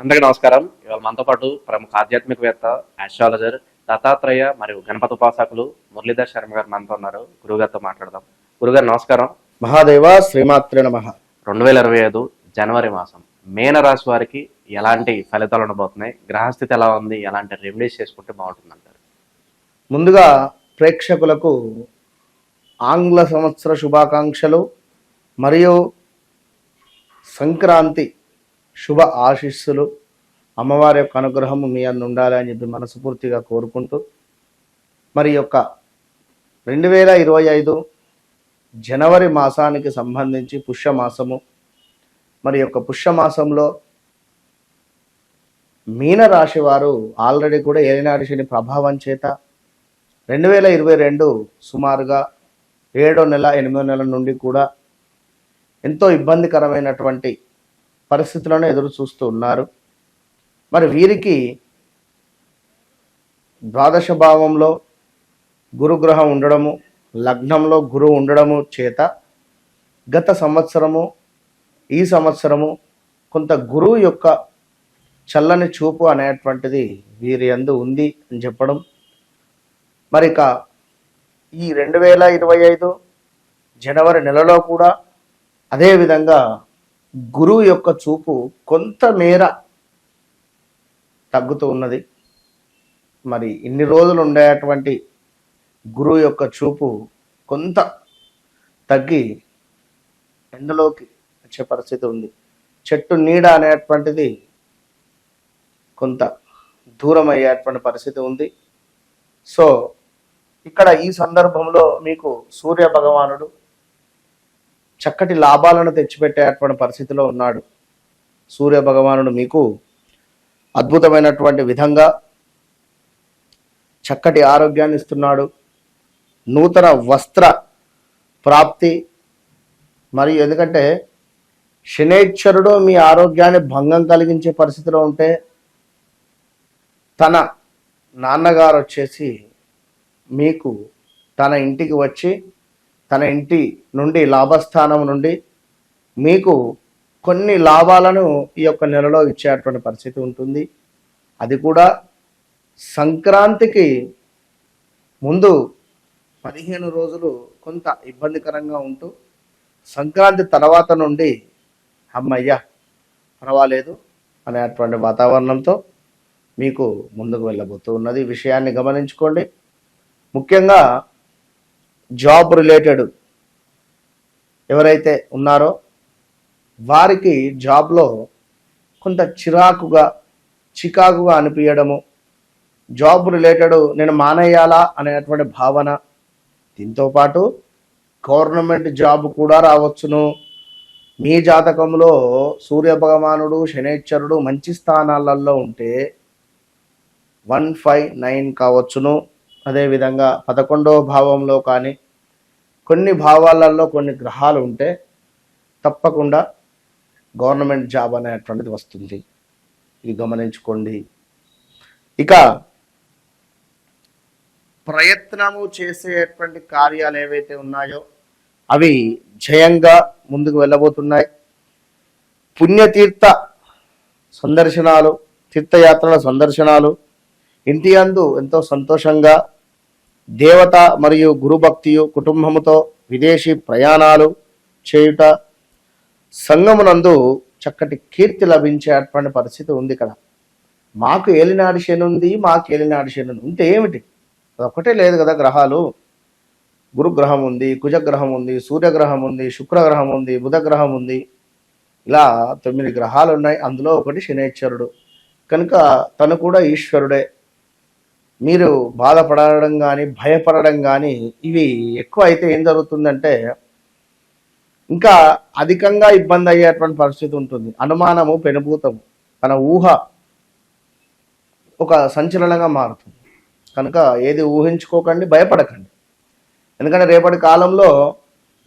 అందరికీ నమస్కారం. ఇవాళ మనతో పాటు ప్రముఖ ఆధ్యాత్మికవేత్త, ఆస్ట్రాలజర్, దత్తాత్రేయ మరియు గణపతి ఉపాసకులు మురళీధర్ శర్మ గారు మనతో ఉన్నారు. గురుగారితో మాట్లాడదాం. గురుగారు నమస్కారం. మహాదేవ శ్రీమాత్రే నమః. 2025 జనవరి మాసం మీన రాశి వారికి ఎలాంటి ఫలితాలు ఉండబోతున్నాయి? గ్రహస్థితి ఎలా ఉంది? ఎలాంటి రెమెడీస్ చేసుకుంటే బాగుంటుంది అంటారు? ముందుగా ప్రేక్షకులకు ఆంగ్ల సంవత్సర శుభాకాంక్షలు మరియు సంక్రాంతి శుభ ఆశీస్సులు, అమ్మవారి యొక్క అనుగ్రహము మీ అందు ఉండాలి అని చెప్పి మనస్ఫూర్తిగా కోరుకుంటూ, మరి యొక్క 2025 జనవరి మాసానికి సంబంధించి పుష్యమాసము, మరి యొక్క పుష్యమాసంలో మీనరాశి వారు ఆల్రెడీ కూడా ఏలినాటి శని ప్రభావం చేత 2022 సుమారుగా 7వ నెల 8వ నెల నుండి కూడా ఎంతో ఇబ్బందికరమైనటువంటి పరిస్థితులను ఎదురు చూస్తూ ఉన్నారు. మరి వీరికి ద్వాదశ భావంలో గురుగ్రహం ఉండడము, లగ్నంలో గురువు ఉండడము చేత గత సంవత్సరము ఈ సంవత్సరము కొంత గురువు యొక్క చల్లని చూపు అనేటువంటిది వీరి యందు ఉంది అని చెప్పడం. మరి ఇక ఈ 2025 జనవరి నెలలో కూడా అదేవిధంగా గురువు యొక్క చూపు కొంతమేర తగ్గుతూ ఉన్నది. మరి ఇన్ని రోజులు ఉండేటువంటి గురువు యొక్క చూపు కొంత తగ్గి ఎండలోకి వచ్చే పరిస్థితి ఉంది. చెట్టు నీడ అనేటువంటిది కొంత దూరం అయ్యేటువంటి పరిస్థితి ఉంది. సో ఇక్కడ ఈ సందర్భంలో మీకు సూర్య భగవానుడు చక్కటి లాభాలను తెచ్చిపెట్టేటువంటి పరిస్థితిలో ఉన్నాడు. సూర్య భగవానుడు మీకు అద్భుతమైనటువంటి విధంగా చక్కటి ఆరోగ్యాన్ని ఇస్తున్నాడు. నూతన వస్త్ర ప్రాప్తి, మరియు ఎందుకంటే శనైశ్వరుడు మీ ఆరోగ్యాన్ని భంగం కలిగించే పరిస్థితిలో ఉంటే తన నాన్నగారు వచ్చేసి మీకు తన ఇంటికి వచ్చి తన ఇంటి నుండి లాభస్థానం నుండి మీకు కొన్ని లాభాలను ఈ యొక్క నెలలో ఇచ్చేటువంటి పరిస్థితి ఉంటుంది. అది కూడా సంక్రాంతికి ముందు 15 రోజులు కొంత ఇబ్బందికరంగా ఉంటూ సంక్రాంతి తర్వాత నుండి అమ్మయ్య పర్వాలేదు అనేటువంటి వాతావరణంతో మీకు ముందుకు వెళ్ళబోతూ ఉన్నది. ఈ విషయాన్ని గమనించుకోండి. ముఖ్యంగా జాబ్ రిలేటెడ్ ఎవరైతే ఉన్నారో వారికి జాబ్లో కొంత చికాకుగా అనిపించడము, జాబ్ రిలేటెడ్ నేను మానేయాలా అనేటువంటి భావన, దీంతోపాటు గవర్నమెంట్ జాబ్ కూడా రావచ్చును. మీ జాతకంలో సూర్య భగవానుడు శనైశ్వరుడు మంచి స్థానాలలో ఉంటే 159 కావచ్చును. అదేవిధంగా 11వ భావంలో కానీ కొన్ని భావాలలో కొన్ని గ్రహాలు ఉంటే తప్పకుండా గవర్నమెంట్ జాబ్ అనేటువంటిది వస్తుంది. ఇది గమనించుకోండి. ఇక ప్రయత్నము చేసేటువంటి కార్యాలు ఏవైతే ఉన్నాయో అవి జయంగా ముందుకు వెళ్ళబోతున్నాయి. పుణ్యతీర్థ సందర్శనాలు, తీర్థయాత్రల సందర్శనాలు, ఇంటి యందు ఎంతో సంతోషంగా దేవత మరియు గురుభక్తియు, కుటుంబముతో విదేశీ ప్రయాణాలు చేయుట, సంఘమునందు చక్కటి కీర్తి లభించేటువంటి పరిస్థితి ఉంది. ఇక్కడ మాకు ఏలినాడి శని ఉంది, ఉంటే ఏమిటి? అదొక్కటే లేదు కదా. గ్రహాలు గురుగ్రహం ఉంది, కుజగ్రహం ఉంది, సూర్యగ్రహం ఉంది, శుక్రగ్రహం ఉంది, బుధగ్రహం ఉంది, ఇలా 9 గ్రహాలు ఉన్నాయి. అందులో ఒకటి శనైశ్వరుడు కనుక తను కూడా ఈశ్వరుడే. మీరు బాధపడడం కానీ భయపడడం కానీ ఇవి ఎక్కువ అయితే ఏం జరుగుతుందంటే ఇంకా అధికంగా ఇబ్బంది అయ్యేటువంటి పరిస్థితి ఉంటుంది. అనుమానము పెనుభూతము, తన ఊహ ఒక సంచలనంగా మారుతుంది. కనుక ఏది ఊహించుకోకండి, భయపడకండి. ఎందుకంటే రేపటి కాలంలో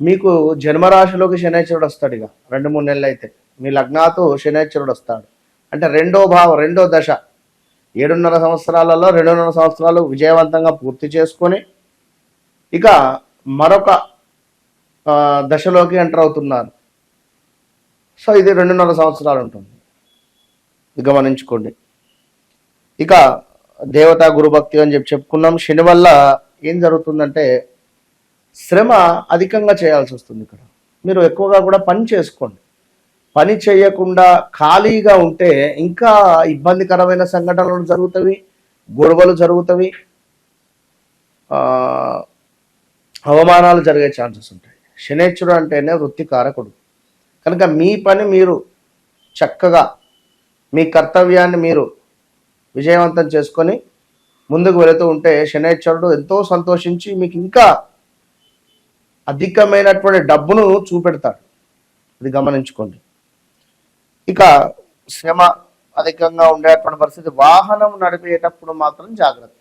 మీకు జన్మరాశిలోకి శనైశ్వరుడు వస్తాడు. ఇక 2-3 నెలలు అయితే మీ లగ్నాతో శనైశ్వరుడు వస్తాడు. అంటే రెండో దశ 7.5 సంవత్సరాలలో 2.5 సంవత్సరాలు విజయవంతంగా పూర్తి చేసుకొని ఇక మరొక దశలోకి ఎంటర్ అవుతున్నారు. సో ఇది 2.5 సంవత్సరాలు ఉంటుంది. ఇది గమనించుకోండి. ఇక దేవతా గురుభక్తి అని చెప్పుకున్నాం. శని వల్ల ఏం జరుగుతుందంటే శ్రమ అధికంగా చేయాల్సి వస్తుంది. ఇక్కడ మీరు ఎక్కువగా కూడా పని చేసుకోండి. పని చేయకుండా ఖాళీగా ఉంటే ఇంకా ఇబ్బందికరమైన సంఘటనలు జరుగుతాయి, గొడవలు జరుగుతాయి, అవమానాలు జరిగే ఛాన్సెస్ ఉంటాయి. శనేశ్వరుడు అంటేనే వృత్తికారకుడు కనుక మీ పని మీరు చక్కగా మీ కర్తవ్యాన్ని మీరు విజయవంతం చేసుకొని ముందుకు వెళుతూ ఉంటే శనేశ్వరుడు ఎంతో సంతోషించి మీకు ఇంకా అధికమైనటువంటి డబ్బును చూపెడతాడు. ఇది గమనించుకోండి. ఇక శ్రమ అధికంగా ఉండేటువంటి పరిస్థితి. వాహనం నడిపేటప్పుడు మాత్రం జాగ్రత్త.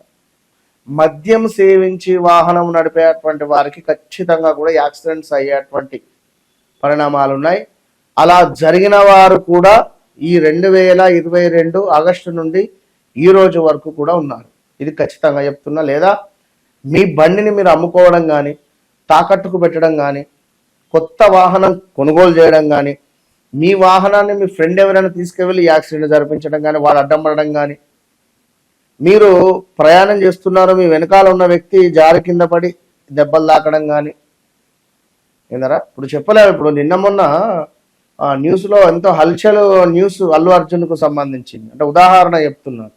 మద్యం సేవించి వాహనం నడిపేటువంటి వారికి ఖచ్చితంగా కూడా యాక్సిడెంట్స్ అయ్యేటువంటి పరిణామాలు ఉన్నాయి. అలా జరిగిన వారు కూడా ఈ 2022 ఆగస్టు నుండి ఈ రోజు వరకు కూడా ఉన్నారు. ఇది ఖచ్చితంగా చెప్తున్నా. లేదా మీ బండిని మీరు అమ్ముకోవడం కానీ, తాకట్టుకు పెట్టడం కానీ, కొత్త వాహనం కొనుగోలు చేయడం కానీ, మీ వాహనాన్ని మీ ఫ్రెండ్ ఎవరైనా తీసుకువెళ్ళి యాక్సిడెంట్ జరిపించడం కానీ, వాడు అడ్డం పడడం కానీ, మీరు ప్రయాణం చేస్తున్నారు, మీ వెనకాల ఉన్న వ్యక్తి జారి కింద పడి దెబ్బలు తాకడం కానీ ఏందరా. ఇప్పుడు చెప్పలేము. ఇప్పుడు నిన్న మొన్న న్యూస్లో ఎంతో హల్చల్ న్యూస్ అల్లు అర్జున్కు సంబంధించింది. అంటే ఉదాహరణ చెప్తున్నారు.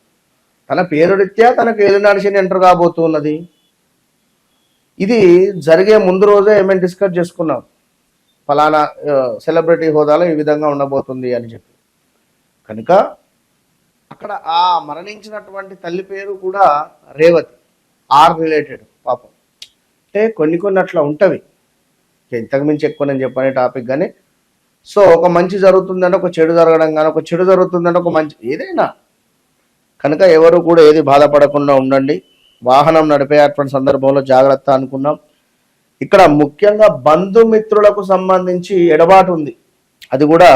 తన పేరు రీత్యా తనకు ఏలినాడు శని ఎంటర్ కాబోతున్నది. ఇది జరిగే ముందు రోజే ఏమైనా డిస్కస్ చేసుకున్నాం. ఫలానా సెలబ్రిటీ హోదాలో ఈ విధంగా ఉండబోతుంది అని చెప్పి. కనుక అక్కడ ఆ మరణించినటువంటి తల్లి పేరు కూడా రేవతి, ఆర్ రిలేటెడ్ పాపం. అంటే కొన్ని అట్లా ఉంటవి. ఇంతకు మించి ఎక్కువ నేను చెప్పనే టాపిక్. కానీ సో ఒక మంచి జరుగుతుందంటే ఒక చెడు జరగడం కానీ, ఒక చెడు జరుగుతుందంటే ఒక మంచి, ఏదైనా. కనుక ఎవరు కూడా ఏది బాధపడకుండా ఉండండి. వాహనం నడిపేటువంటి సందర్భంలో జాగ్రత్త అనుకున్నాం. ఇక్కడ ముఖ్యంగా బంధుమిత్రులకు సంబంధించి ఎడబాటు ఉంది. అది కూడా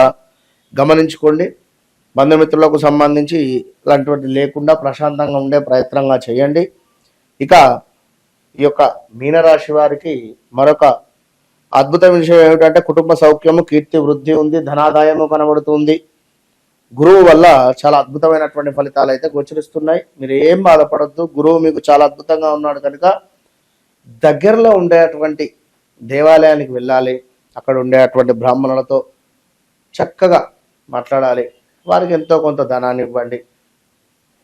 గమనించుకోండి. బంధుమిత్రులకు సంబంధించి ఇలాంటివి లేకుండా ప్రశాంతంగా ఉండే ప్రయత్నంగా చేయండి. ఇక ఈ యొక్క మీనరాశి వారికి మరొక అద్భుతమైన విషయం ఏమిటంటే కుటుంబ సౌఖ్యము, కీర్తి వృద్ధి ఉంది, ధనాదాయము కనబడుతుంది. గురువు వల్ల చాలా అద్భుతమైనటువంటి ఫలితాలు అయితే గోచరిస్తున్నాయి. మీరు ఏం బాధపడద్దు. గురువు మీకు చాలా అద్భుతంగా ఉన్నాడు కనుక దగ్గరలో ఉండేటువంటి దేవాలయానికి వెళ్ళాలి. అక్కడ ఉండేటువంటి బ్రాహ్మణులతో చక్కగా మాట్లాడాలి. వారికి ఎంతో కొంత ధనాన్ని ఇవ్వండి,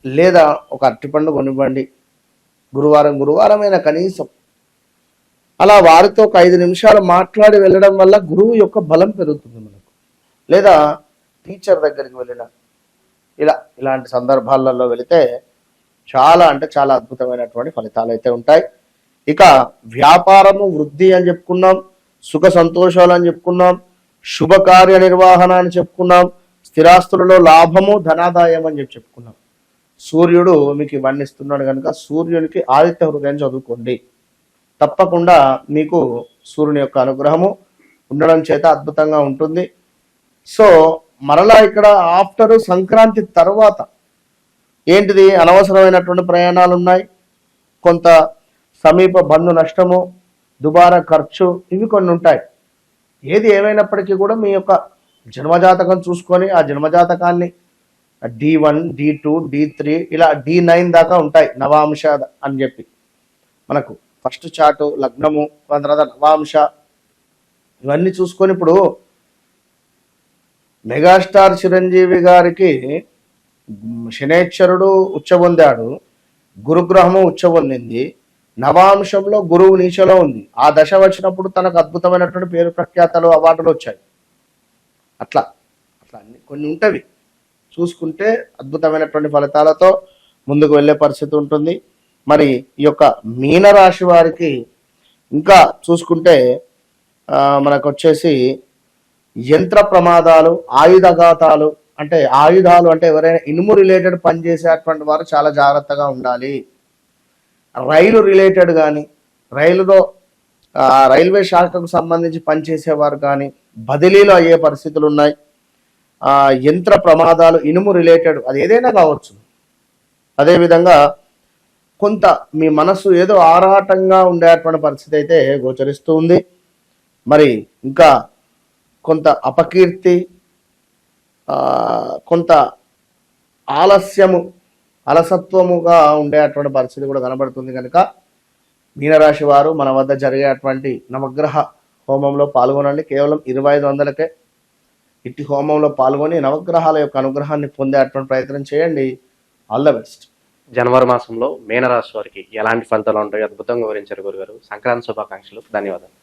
లేదా ఒక అరటిపండు కొనివ్వండి. గురువారమైనా కనీసం అలా వారితో ఒక 5 నిమిషాలు మాట్లాడి వెళ్ళడం వల్ల గురువు యొక్క బలం పెరుగుతుంది మనకు. లేదా టీచర్ దగ్గరికి వెళ్ళిన ఇలాంటి సందర్భాలలో వెళితే చాలా అంటే చాలా అద్భుతమైనటువంటి ఫలితాలు అయితే ఉంటాయి. ఇక వ్యాపారము వృద్ధి అని చెప్పుకున్నాం, సుఖ సంతోషాలు అని చెప్పుకున్నాం, శుభకార్య నిర్వహణ అని చెప్పుకున్నాం, స్థిరాస్తులలో లాభము ధనాదాయం అని చెప్పుకున్నాం. సూర్యుడు మీకు ఇవన్నీ ఇస్తున్నాడు కనుక సూర్యునికి ఆదిత్య హృదయం చదువుకోండి. తప్పకుండా మీకు సూర్యుని యొక్క అనుగ్రహము ఉండడం చేత అద్భుతంగా ఉంటుంది. సో మరలా ఇక్కడ ఆఫ్టర్ సంక్రాంతి తర్వాత ఏంటిది, అనవసరమైనటువంటి ప్రయాణాలు ఉన్నాయి, కొంత సమీప బంధు నష్టము, దుబారా ఖర్చు, ఇవి కొన్ని ఉంటాయి. ఏది ఏమైనప్పటికీ కూడా మీ యొక్క జన్మజాతకం చూసుకొని ఆ జన్మజాతకాన్ని D1, D2, D3 ఇలా D9 దాకా ఉంటాయి నవాంశ అని చెప్పి. మనకు ఫస్ట్ చార్టు లగ్నము, తర్వాత నవాంశ, ఇవన్నీ చూసుకొని ఇప్పుడు మెగాస్టార్ చిరంజీవి గారికి శనేశ్వరుడు ఉచ్చబొందాడు, గురుగ్రహము ఉచ్చబొందింది, నవాంశంలో గురువు నీచలో ఉంది. ఆ దశ వచ్చినప్పుడు తనకు అద్భుతమైనటువంటి పేరు ప్రఖ్యాతలు అవార్డులు వచ్చాయి. అట్లా అన్ని కొన్ని ఉంటవి. చూసుకుంటే అద్భుతమైనటువంటి ఫలితాలతో ముందుకు వెళ్ళే పరిస్థితి ఉంటుంది. మరి ఈ యొక్క మీనరాశి వారికి ఇంకా చూసుకుంటే మనకు వచ్చేసి యంత్ర ప్రమాదాలు, ఆయుధఘాతాలు, అంటే ఆయుధాలు అంటే ఎవరైనా ఇనుము రిలేటెడ్ పని చేసేటువంటి వారు చాలా జాగ్రత్తగా ఉండాలి. రైలు రిలేటెడ్ కానీ, రైలులో రైల్వే శాఖకు సంబంధించి పనిచేసేవారు కానీ బదిలీలు అయ్యే పరిస్థితులు ఉన్నాయి. యంత్ర ప్రమాదాలు, ఇనుము రిలేటెడ్, అది ఏదైనా కావచ్చు. అదేవిధంగా కొంత మీ మనసు ఏదో ఆరాటంగా ఉండేటువంటి పరిస్థితి అయితే గోచరిస్తూ ఉంది. మరి ఇంకా కొంత అపకీర్తి, కొంత అలసత్వముగా ఉండేటువంటి పరిస్థితి కూడా కనబడుతుంది. కనుక మీనరాశి వారు మన వద్ద జరిగేటువంటి నవగ్రహ హోమంలో పాల్గొనండి. కేవలం 2500కే ఇట్టి హోమంలో పాల్గొని నవగ్రహాల యొక్క అనుగ్రహాన్ని పొందేటువంటి ప్రయత్నం చేయండి. All the best. జనవరి మాసంలో మీనరాశి వారికి ఎలాంటి ఫలితాలు ఉంటాయో అద్భుతంగా వివరించారు గురుగారు. సంక్రాంతి శుభాకాంక్షలు. ధన్యవాదాలు.